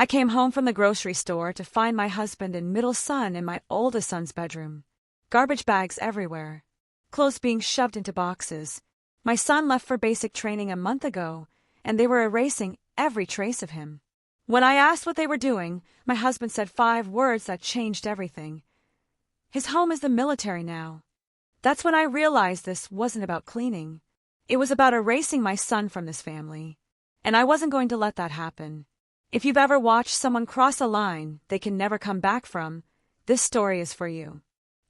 I came home from the grocery store to find my husband and middle son in my oldest son's bedroom. Garbage bags everywhere. Clothes being shoved into boxes. My son left for basic training a month ago, and they were erasing every trace of him. When I asked what they were doing, my husband said 5 words that changed everything. His home is the military now. That's when I realized this wasn't about cleaning. It was about erasing my son from this family. And I wasn't going to let that happen. If you've ever watched someone cross a line they can never come back from, this story is for you.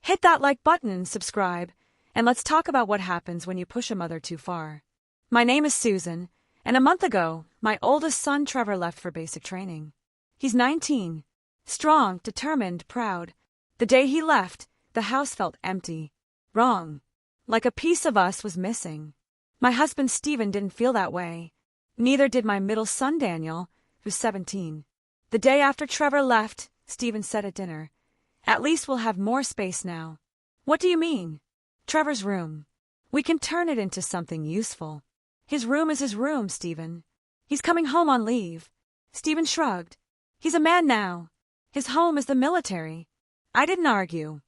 Hit that like button and subscribe, and let's talk about what happens when you push a mother too far. My name is Susan, and a month ago, my oldest son Trevor left for basic training. He's 19. Strong, determined, proud. The day he left, the house felt empty. Wrong. Like a piece of us was missing. My husband Stephen didn't feel that way. Neither did my middle son Daniel, who's 17. The day after Trevor left, Stephen said at dinner, "At least we'll have more space now." "What do you mean?" "Trevor's room. We can turn it into something useful." "His room is his room, Stephen. He's coming home on leave." Stephen shrugged. "He's a man now. His home is the military." I didn't argue.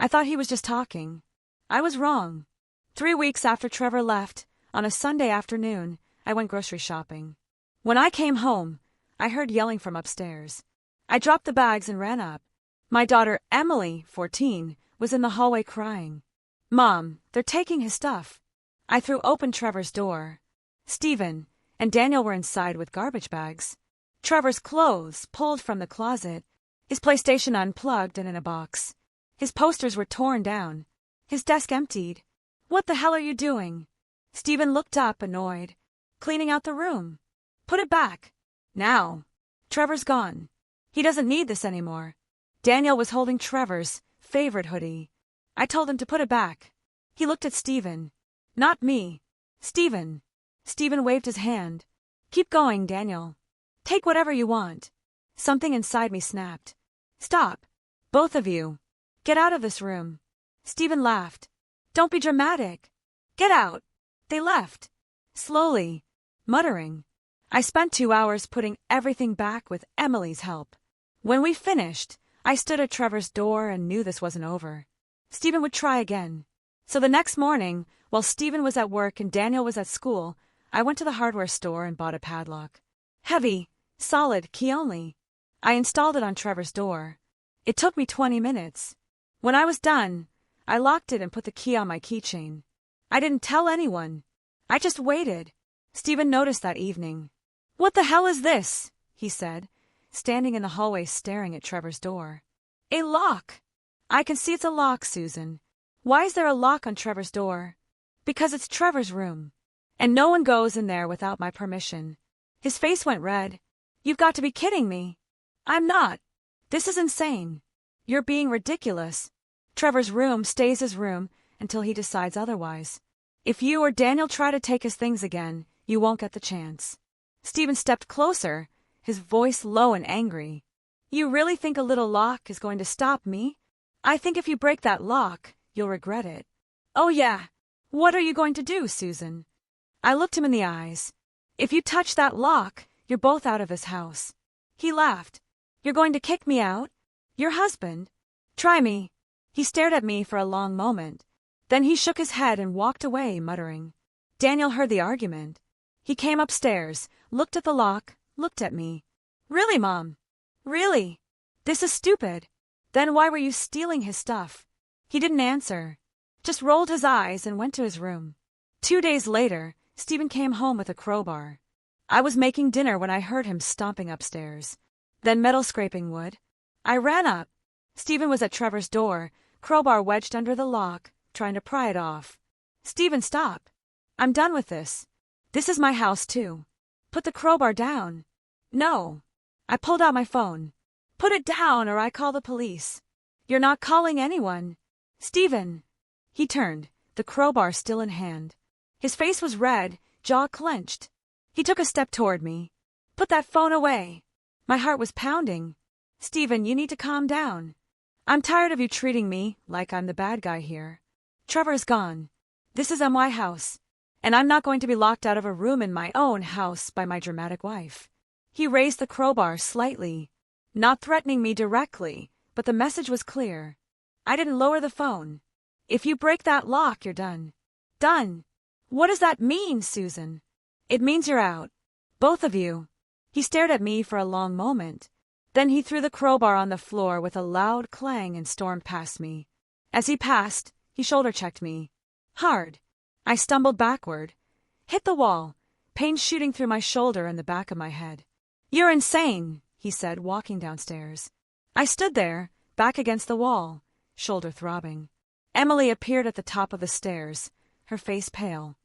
I thought he was just talking. I was wrong. 3 weeks after Trevor left, on a Sunday afternoon, I went grocery shopping. When I came home, I heard yelling from upstairs. I dropped the bags and ran up. My daughter Emily, 14, was in the hallway crying. "Mom, they're taking his stuff." I threw open Trevor's door. Stephen and Daniel were inside with garbage bags. Trevor's clothes pulled from the closet, his PlayStation unplugged and in a box. His posters were torn down, his desk emptied. "What the hell are you doing?" Stephen looked up, annoyed. "Cleaning out the room." "Put it back. Now." "Trevor's gone. He doesn't need this anymore." Daniel was holding Trevor's favorite hoodie. I told him to put it back. He looked at Stephen. "Not me. Stephen." Stephen waved his hand. "Keep going, Daniel. Take whatever you want." Something inside me snapped. "Stop. Both of you. Get out of this room." Stephen laughed. "Don't be dramatic. Get out." They left. Slowly, muttering. I spent 2 hours putting everything back with Emily's help. When we finished, I stood at Trevor's door and knew this wasn't over. Stephen would try again. So the next morning, while Stephen was at work and Daniel was at school, I went to the hardware store and bought a padlock. Heavy, solid, key only. I installed it on Trevor's door. It took me 20 minutes. When I was done, I locked it and put the key on my keychain. I didn't tell anyone. I just waited. Stephen noticed that evening. "What the hell is this?" he said, standing in the hallway staring at Trevor's door. "A lock." "I can see it's a lock, Susan. Why is there a lock on Trevor's door?" "Because it's Trevor's room. And no one goes in there without my permission." His face went red. "You've got to be kidding me." "I'm not. This is insane. You're being ridiculous. Trevor's room stays his room until he decides otherwise. If you or Daniel try to take his things again, you won't get the chance." Stephen stepped closer, his voice low and angry. "You really think a little lock is going to stop me? I think if you break that lock, you'll regret it." "Oh yeah. What are you going to do, Susan?" I looked him in the eyes. "If you touch that lock, you're both out of this house." He laughed. "You're going to kick me out? Your husband? Try me." He stared at me for a long moment. Then he shook his head and walked away, muttering. Daniel heard the argument. He came upstairs, looked at the lock, looked at me. "Really, Mom? Really? This is stupid. Then why were you stealing his stuff?" He didn't answer, just rolled his eyes and went to his room. 2 days later, Stephen came home with a crowbar. I was making dinner when I heard him stomping upstairs, then metal scraping wood. I ran up. Stephen was at Trevor's door, crowbar wedged under the lock, trying to pry it off. "Stephen, stop. I'm done with this. This is my house, too. Put the crowbar down." "No." I pulled out my phone. "Put it down or I call the police." "You're not calling anyone." "Stephen." He turned, the crowbar still in hand. His face was red, jaw clenched. He took a step toward me. "Put that phone away." My heart was pounding. "Stephen, you need to calm down. I'm tired of you treating me like I'm the bad guy here. Trevor is gone. This is my house. And I'm not going to be locked out of a room in my own house by my dramatic wife." He raised the crowbar slightly, not threatening me directly, but the message was clear. I didn't lower the phone. If you break that lock, you're done. Done. What does that mean, Susan? It means you're out. Both of you. He stared at me for a long moment. Then he threw the crowbar on the floor with a loud clang and stormed past me. As he passed, he shoulder-checked me. Hard. I stumbled backward, hit the wall, pain shooting through my shoulder and the back of my head. You're insane, he said, walking downstairs. I stood there, back against the wall, shoulder throbbing. Emily appeared at the top of the stairs, her face pale.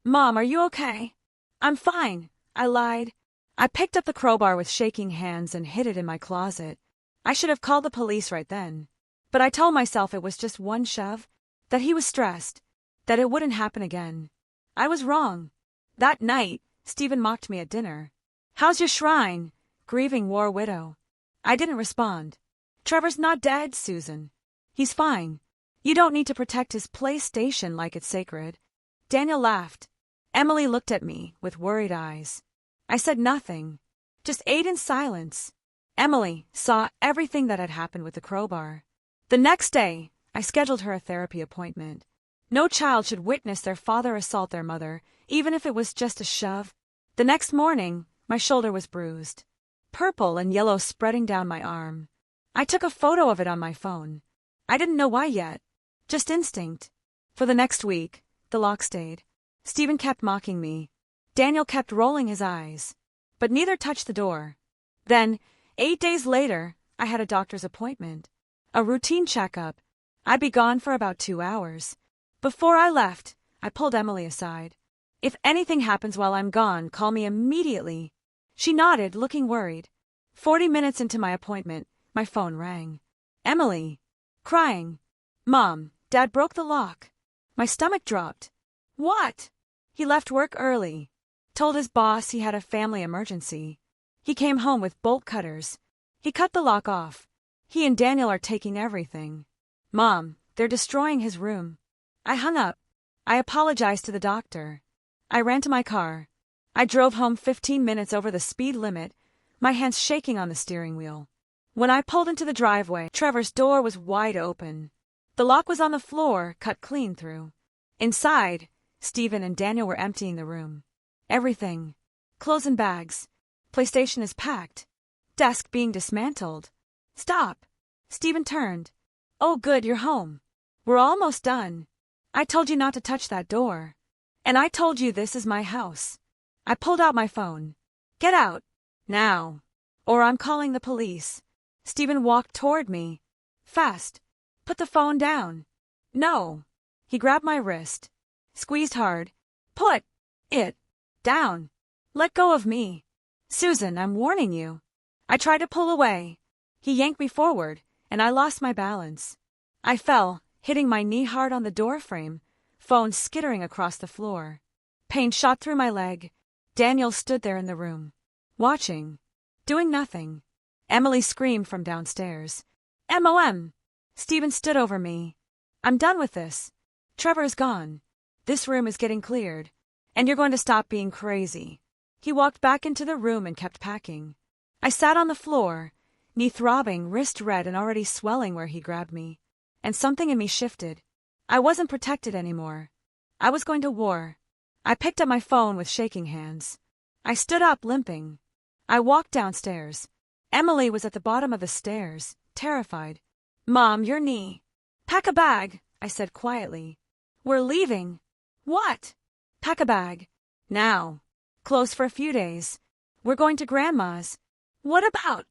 Mom, are you okay? I'm fine, I lied. I picked up the crowbar with shaking hands and hid it in my closet. I should have called the police right then. But I told myself it was just one shove, that he was stressed, that it wouldn't happen again. I was wrong. That night, Stephen mocked me at dinner. How's your shrine, grieving war widow? I didn't respond. Trevor's not dead, Susan. He's fine. You don't need to protect his PlayStation like it's sacred. Daniel laughed. Emily looked at me with worried eyes. I said nothing, just ate in silence. Emily saw everything that had happened with the crowbar. The next day, I scheduled her a therapy appointment. No child should witness their father assault their mother, even if it was just a shove. The next morning, my shoulder was bruised, purple and yellow spreading down my arm. I took a photo of it on my phone. I didn't know why yet, just instinct. For the next week, the lock stayed. Stephen kept mocking me. Daniel kept rolling his eyes, but neither touched the door. Then, 8 days later, I had a doctor's appointment. A routine checkup. I'd be gone for about 2 hours. Before I left, I pulled Emily aside. If anything happens while I'm gone, call me immediately. She nodded, looking worried. 40 minutes into my appointment, my phone rang. Emily. Crying. Mom, Dad broke the lock. My stomach dropped. What? He left work early. Told his boss he had a family emergency. He came home with bolt cutters. He cut the lock off. He and Daniel are taking everything. Mom, they're destroying his room. I hung up. I apologized to the doctor. I ran to my car. I drove home 15 minutes over the speed limit, my hands shaking on the steering wheel. When I pulled into the driveway, Trevor's door was wide open. The lock was on the floor, cut clean through. Inside, Stephen and Daniel were emptying the room. Everything. Clothes and bags. PlayStation is packed. Desk being dismantled. Stop. Stephen turned. Oh good, you're home. We're almost done. I told you not to touch that door. And I told you this is my house. I pulled out my phone. Get out. Now. Or I'm calling the police. Stephen walked toward me. Fast. Put the phone down. No. He grabbed my wrist. Squeezed hard. Put it down. Let go of me. Susan, I'm warning you. I tried to pull away. He yanked me forward, and I lost my balance. I fell, hitting my knee hard on the door frame, phone skittering across the floor. Pain shot through my leg. Daniel stood there in the room, watching, doing nothing. Emily screamed from downstairs. MOM! Stephen stood over me. I'm done with this. Trevor is gone. This room is getting cleared, and you're going to stop being crazy. He walked back into the room and kept packing. I sat on the floor, knee throbbing, wrist red and already swelling where he grabbed me. And something in me shifted. I wasn't protected anymore. I was going to war. I picked up my phone with shaking hands. I stood up, limping. I walked downstairs. Emily was at the bottom of the stairs, terrified. Mom, your knee. Pack a bag, I said quietly. We're leaving. What? Pack a bag. Now. Close for a few days. We're going to Grandma's. What about?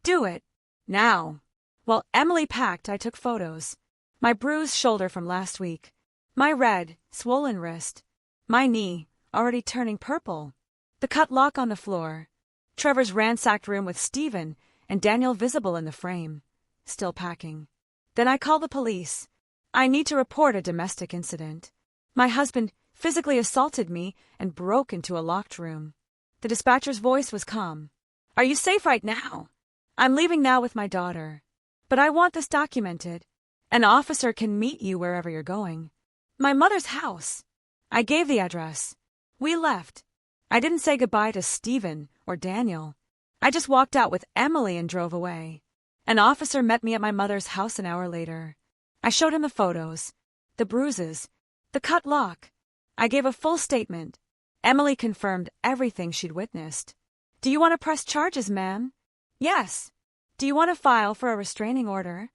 Do it. Now. While Emily packed, I took photos. My bruised shoulder from last week. My red, swollen wrist. My knee, already turning purple. The cut lock on the floor. Trevor's ransacked room with Stephen and Daniel visible in the frame. Still packing. Then I called the police. I need to report a domestic incident. My husband physically assaulted me and broke into a locked room. The dispatcher's voice was calm. Are you safe right now? I'm leaving now with my daughter. But I want this documented. An officer can meet you wherever you're going. My mother's house. I gave the address. We left. I didn't say goodbye to Stephen or Daniel. I just walked out with Emily and drove away. An officer met me at my mother's house an hour later. I showed him the photos, the bruises, the cut lock. I gave a full statement. Emily confirmed everything she'd witnessed. Do you want to press charges, ma'am? Yes. Do you want to file for a restraining order?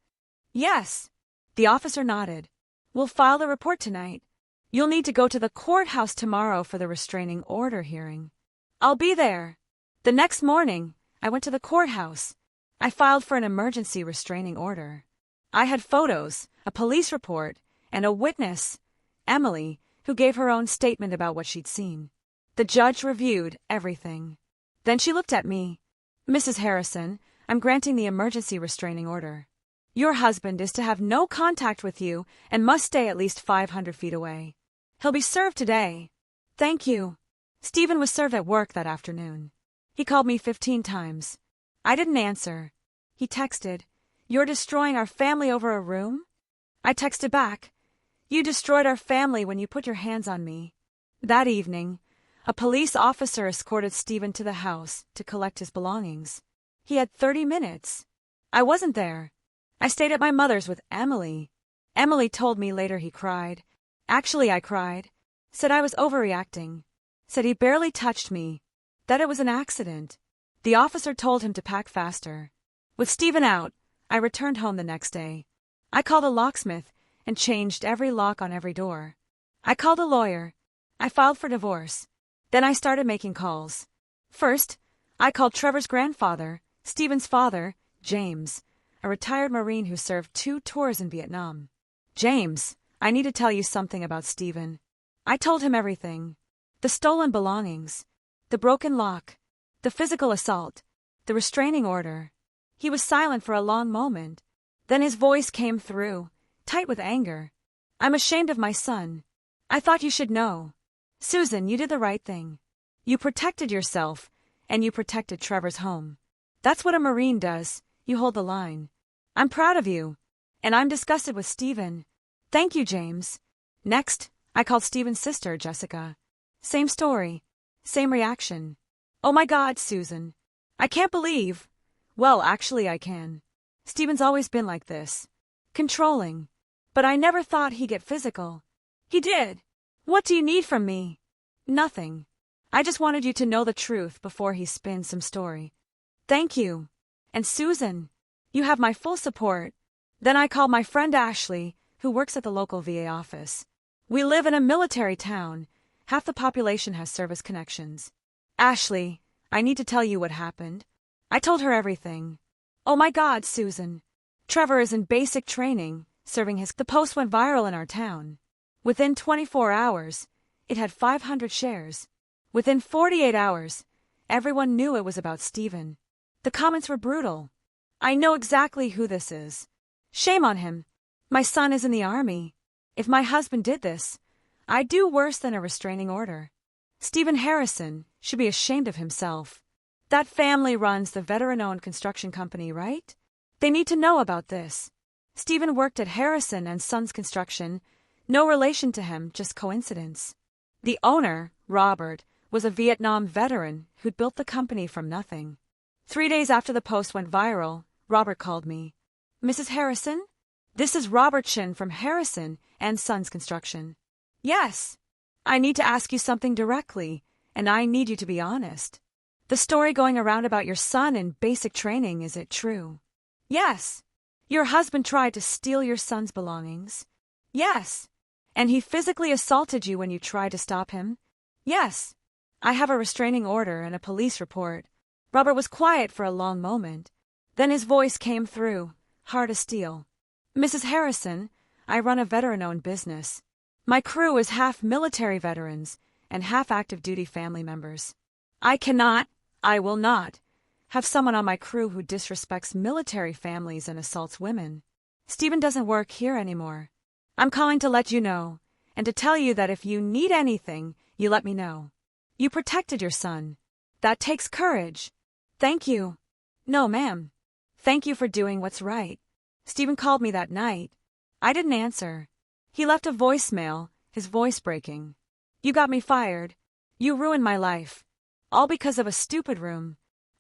Yes. The officer nodded. We'll file the report tonight. You'll need to go to the courthouse tomorrow for the restraining order hearing. I'll be there. The next morning, I went to the courthouse. I filed for an emergency restraining order. I had photos, a police report, and a witness, Emily, who gave her own statement about what she'd seen. The judge reviewed everything. Then she looked at me. Mrs. Harrison, I'm granting the emergency restraining order. Your husband is to have no contact with you and must stay at least 500 feet away. He'll be served today. Thank you. Stephen was served at work that afternoon. He called me 15 times. I didn't answer. He texted, "You're destroying our family over a room?" I texted back, "You destroyed our family when you put your hands on me." That evening, a police officer escorted Stephen to the house to collect his belongings. He had 30 minutes. I wasn't there. I stayed at my mother's with Emily. Emily told me later he cried. Actually, I cried. Said I was overreacting. Said he barely touched me. That it was an accident. The officer told him to pack faster. With Stephen out, I returned home the next day. I called a locksmith and changed every lock on every door. I called a lawyer. I filed for divorce. Then I started making calls. First, I called Trevor's grandfather, Stephen's father, James, a retired Marine who served 2 tours in Vietnam. "James, I need to tell you something about Stephen." I told him everything. The stolen belongings, the broken lock, the physical assault, the restraining order. He was silent for a long moment. Then his voice came through, tight with anger. "I'm ashamed of my son. I thought you should know. Susan, you did the right thing. You protected yourself, and you protected Trevor's home. That's what a Marine does. You hold the line. I'm proud of you, and I'm disgusted with Stephen. Thank you, James." Next, I called Stephen's sister, Jessica. Same story, same reaction. "Oh my God, Susan. I can't believe." Well, actually I can. Stephen's always been like this. Controlling. But I never thought he'd get physical. He did. "What do you need from me?" "Nothing. I just wanted you to know the truth before he spins some story." "Thank you. And Susan, you have my full support." Then I called my friend Ashley, who works at the local VA office. We live in a military town. Half the population has service connections. "Ashley, I need to tell you what happened." I told her everything. "Oh my God, Susan. Trevor is in basic training, serving his..." The post went viral in our town. Within 24 hours, it had 500 shares. Within 48 hours, everyone knew it was about Stephen. The comments were brutal. "I know exactly who this is. Shame on him. My son is in the army. If my husband did this, I'd do worse than a restraining order. Stephen Harrison should be ashamed of himself. That family runs the veteran-owned construction company, right? They need to know about this. Stephen worked at Harrison and Sons Construction. No relation to him, just coincidence." The owner, Robert, was a Vietnam veteran who'd built the company from nothing. 3 days after the post went viral, Robert called me. "Mrs. Harrison? This is Robert Shin from Harrison and Sons Construction." "Yes. I need to ask you something directly, and I need you to be honest. The story going around about your son in basic training, is it true?" "Yes." "Your husband tried to steal your son's belongings?" "Yes." "And he physically assaulted you when you tried to stop him?" "Yes." "I have a restraining order and a police report." Robert was quiet for a long moment. Then his voice came through, hard as steel. "Mrs. Harrison, I run a veteran-owned business. My crew is half military veterans and half active-duty family members. I will not, have someone on my crew who disrespects military families and assaults women. Stephen doesn't work here anymore. I'm calling to let you know, and to tell you that if you need anything, you let me know. You protected your son. That takes courage. Thank you." "No, ma'am. Thank you for doing what's right." Stephen called me that night. I didn't answer. He left a voicemail, his voice breaking. "You got me fired. You ruined my life. All because of a stupid room.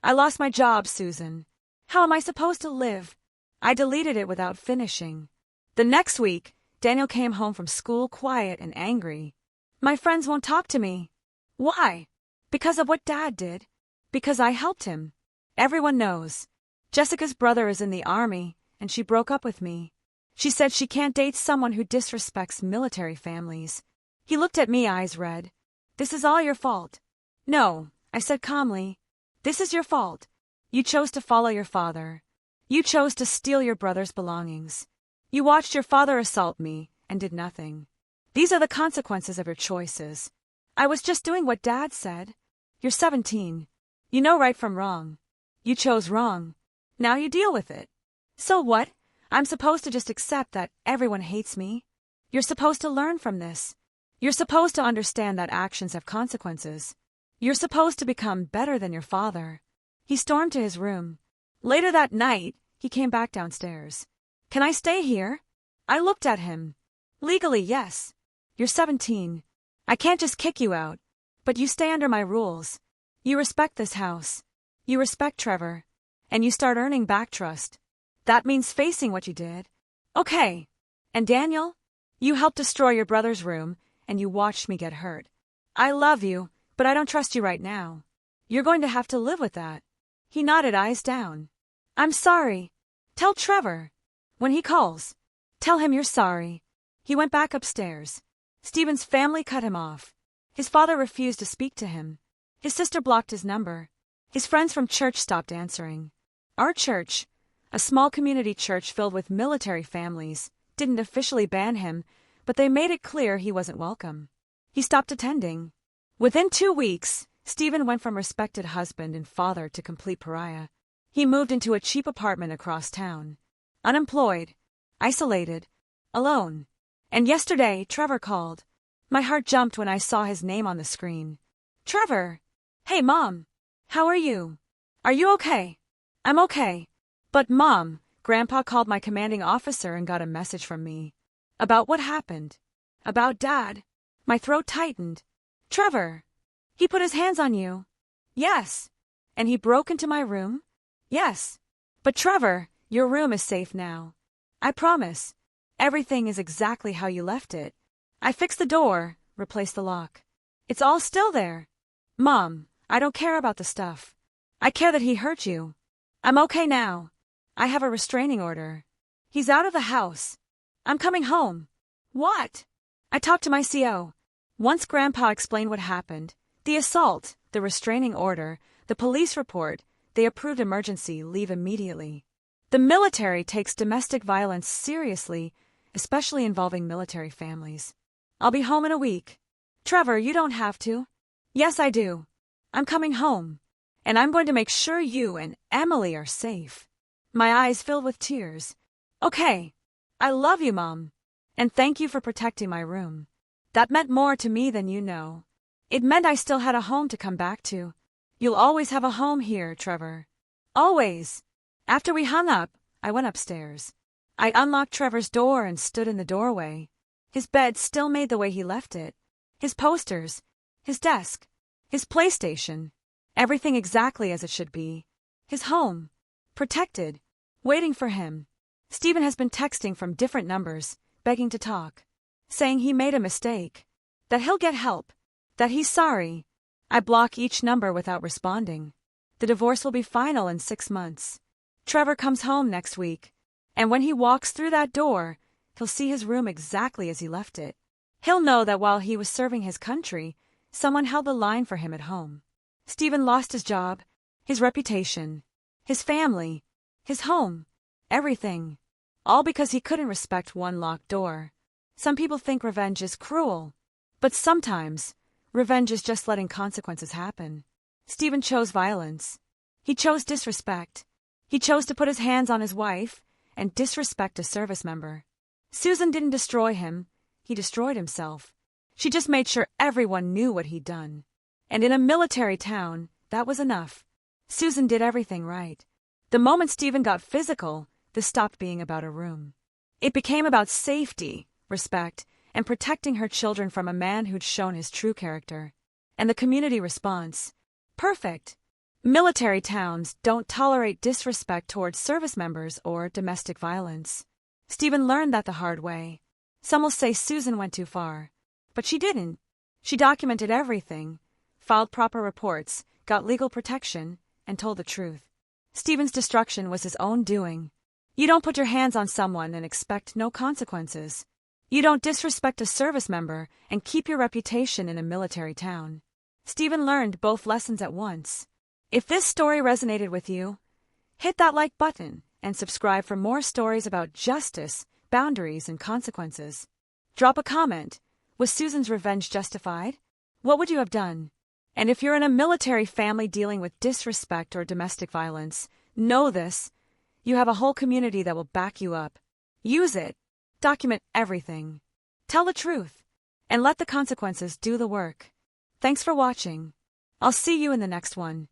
I lost my job, Susan. How am I supposed to live? I deleted it without finishing. The next week, Daniel came home from school quiet and angry. My friends won't talk to me. Why? Because of what Dad did. Because I helped him. Everyone knows. Jessica's brother is in the army, and she broke up with me. She said she can't date someone who disrespects military families. He looked at me, eyes red. This is all your fault. No, I said calmly. This is your fault. You chose to follow your father. You chose to steal your brother's belongings. You watched your father assault me and did nothing. These are the consequences of your choices. I was just doing what Dad said. You're 17. You know right from wrong. You chose wrong. Now you deal with it. So what? I'm supposed to just accept that everyone hates me? You're supposed to learn from this. You're supposed to understand that actions have consequences. You're supposed to become better than your father. He stormed to his room. Later that night, he came back downstairs. Can I stay here? I looked at him. Legally, yes. You're 17. I can't just kick you out. But you stay under my rules. You respect this house. You respect Trevor. And you start earning back trust. That means facing what you did. Okay. And Daniel? You helped destroy your brother's room, and you watched me get hurt. I love you, but I don't trust you right now. You're going to have to live with that. He nodded, eyes down. I'm sorry. Tell Trevor. When he calls, tell him you're sorry. He went back upstairs. Stephen's family cut him off. His father refused to speak to him. His sister blocked his number. His friends from church stopped answering. Our church, a small community church filled with military families, didn't officially ban him, but they made it clear he wasn't welcome. He stopped attending. Within 2 weeks, Stephen went from respected husband and father to complete pariah. He moved into a cheap apartment across town. Unemployed, isolated, alone. And yesterday, Trevor called. My heart jumped when I saw his name on the screen. Trevor! Hey, Mom! How are you? Are you okay? I'm okay. But Mom, Grandpa called my commanding officer and got a message from me. About what happened. About Dad. My throat tightened. Trevor! He put his hands on you. Yes. And he broke into my room? Yes. But Trevor, your room is safe now. I promise. Everything is exactly how you left it. I fixed the door, replaced the lock. It's all still there. Mom, I don't care about the stuff. I care that he hurt you. I'm okay now. I have a restraining order. He's out of the house. I'm coming home. What? I talked to my CO. Once Grandpa explained what happened, the assault, the restraining order, the police report, they approved emergency leave immediately. The military takes domestic violence seriously, especially involving military families. I'll be home in a week. Trevor, you don't have to. Yes, I do. I'm coming home. And I'm going to make sure you and Emily are safe. My eyes filled with tears. Okay. I love you, Mom. And thank you for protecting my room. That meant more to me than you know. It meant I still had a home to come back to. You'll always have a home here, Trevor. Always. After we hung up, I went upstairs. I unlocked Trevor's door and stood in the doorway. His bed still made the way he left it. His posters, his desk, his PlayStation, everything exactly as it should be. His home, protected, waiting for him. Stephen has been texting from different numbers, begging to talk, saying he made a mistake, that he'll get help, that he's sorry. I block each number without responding. The divorce will be final in 6 months. Trevor comes home next week, and when he walks through that door, he'll see his room exactly as he left it. He'll know that while he was serving his country, someone held the line for him at home. Stephen lost his job, his reputation, his family, his home, everything, all because he couldn't respect one locked door. Some people think revenge is cruel, but sometimes revenge is just letting consequences happen. Stephen chose violence. He chose disrespect. He chose to put his hands on his wife and disrespect a service member. Susan didn't destroy him. He destroyed himself. She just made sure everyone knew what he'd done. And in a military town, that was enough. Susan did everything right. The moment Stephen got physical, this stopped being about a room. It became about safety, respect, and protecting her children from a man who'd shown his true character. And the community response? Perfect. Military towns don't tolerate disrespect towards service members or domestic violence. Stephen learned that the hard way. Some will say Susan went too far. But she didn't. She documented everything, filed proper reports, got legal protection, and told the truth. Stephen's destruction was his own doing. You don't put your hands on someone and expect no consequences. You don't disrespect a service member and keep your reputation in a military town. Stephen learned both lessons at once. If this story resonated with you, hit that like button and subscribe for more stories about justice, boundaries, and consequences. Drop a comment. Was Susan's revenge justified? What would you have done? And if you're in a military family dealing with disrespect or domestic violence, know this. You have a whole community that will back you up. Use it. Document everything. Tell the truth. And let the consequences do the work. Thanks for watching. I'll see you in the next one.